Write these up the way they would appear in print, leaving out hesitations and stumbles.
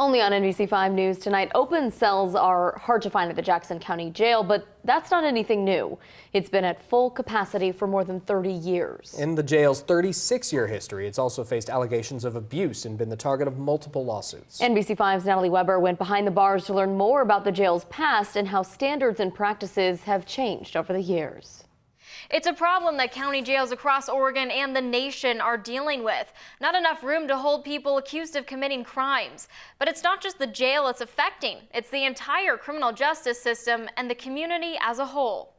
Only on NBC5 News tonight, open cells are hard to find at the Jackson County Jail, but that's not anything new. It's been at full capacity for more than 30 years. In the jail's 36-year history, it's also faced allegations of abuse and been the target of multiple lawsuits. NBC5's Natalie Weber went behind the bars to learn more about the jail's past and how standards and practices have changed over the years. It's a problem that county jails across Oregon and the nation are dealing with. Not enough room to hold people accused of committing crimes. But it's not just the jail it's affecting. It's the entire criminal justice system and the community as a whole.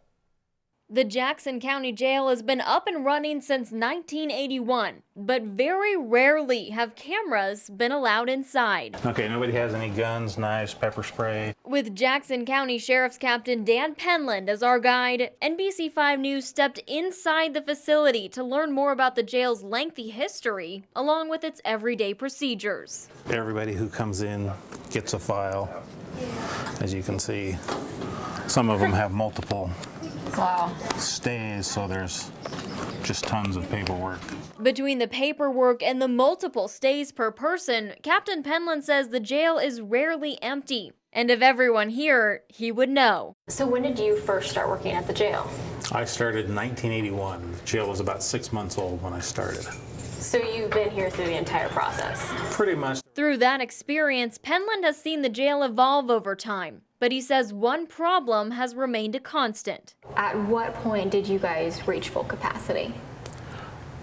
The Jackson County Jail has been up and running since 1981, but very rarely have cameras been allowed inside. Okay, nobody has any guns, knives, pepper spray. With Jackson County Sheriff's Captain Dan Penland as our guide, NBC5 News stepped inside the facility to learn more about the jail's lengthy history, along with its everyday procedures. Everybody who comes in gets a file. As you can see, some of them have multiple stays, so there's just tons of paperwork. Between the paperwork and the multiple stays per person, Captain Penland says the jail is rarely empty. And of everyone here, he would know. So when did you first start working at the jail? I started in 1981. The jail was about 6 months old when I started. So you've been here through the entire process? Pretty much. Through that experience, Penland has seen the jail evolve over time. But he says one problem has remained a constant. At what point did you guys reach full capacity?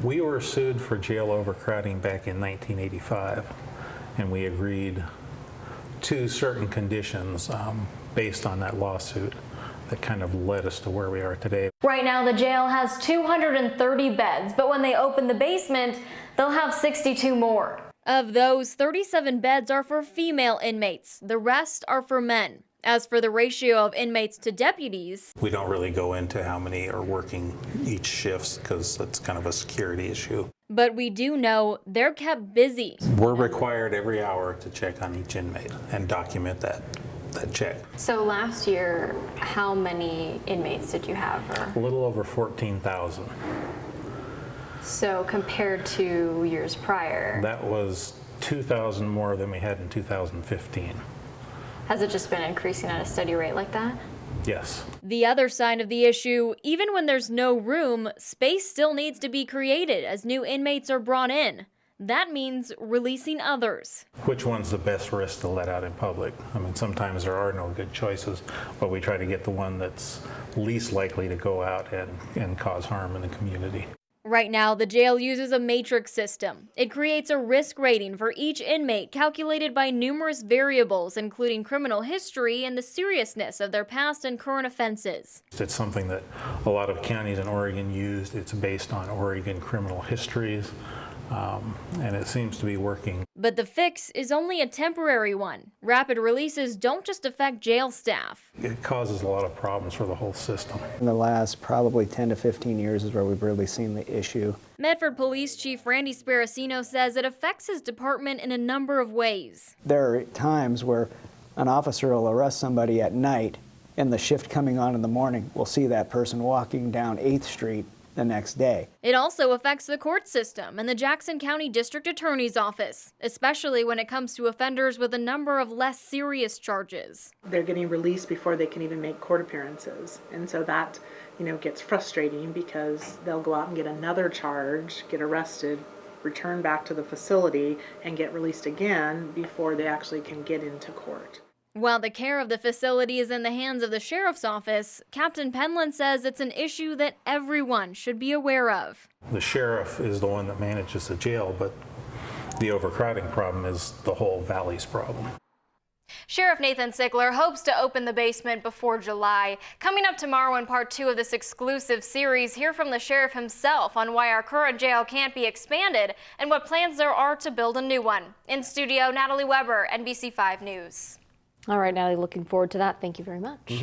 We were sued for jail overcrowding back in 1985, and we agreed to certain conditions based on that lawsuit that kind of led us to where we are today. Right now, the jail has 230 beds, but when they open the basement, they'll have 62 more. Of those, 37 beds are for female inmates. The rest are for men. As for the ratio of inmates to deputies, we don't really go into how many are working each shift because that's kind of a security issue. But we do know they're kept busy. We're required every hour to check on each inmate and document that check. So last year, how many inmates did you have? A little over 14,000. So compared to years prior? That was 2,000 more than we had in 2015. Has it just been increasing at a steady rate like that? Yes. The other side of the issue, even when there's no room, space still needs to be created as new inmates are brought in. That means releasing others. Which one's the best risk to let out in public? I mean, sometimes there are no good choices, but we try to get the one that's least likely to go out and cause harm in the community. Right now, the jail uses a matrix system. It creates a risk rating for each inmate calculated by numerous variables, including criminal history and the seriousness of their past and current offenses. It's something that a lot of counties in Oregon use. It's based on Oregon criminal histories, and it seems to be working. But the fix is only a temporary one. Rapid releases don't just affect jail staff. It causes a lot of problems for the whole system. In the last probably 10 to 15 years is where we've really seen the issue. Medford Police Chief Randy Sparacino says it affects his department in a number of ways. There are times where an officer will arrest somebody at night, and the shift coming on in the morning will see that person walking down 8th Street the next day. It also affects the court system and the Jackson County District Attorney's Office, especially when it comes to offenders with a number of less serious charges. They're getting released before they can even make court appearances. And so that, gets frustrating because they'll go out and get another charge, get arrested, return back to the facility, and get released again before they actually can get into court. While the care of the facility is in the hands of the sheriff's office, Captain Penland says it's an issue that everyone should be aware of. The sheriff is the one that manages the jail, but the overcrowding problem is the whole valley's problem. Sheriff Nathan Sickler hopes to open the basement before July. Coming up tomorrow in part 2 of this exclusive series, hear from the sheriff himself on why our current jail can't be expanded and what plans there are to build a new one. In studio, Natalie Weber, NBC5 News. All right, Natalie, looking forward to that. Thank you very much.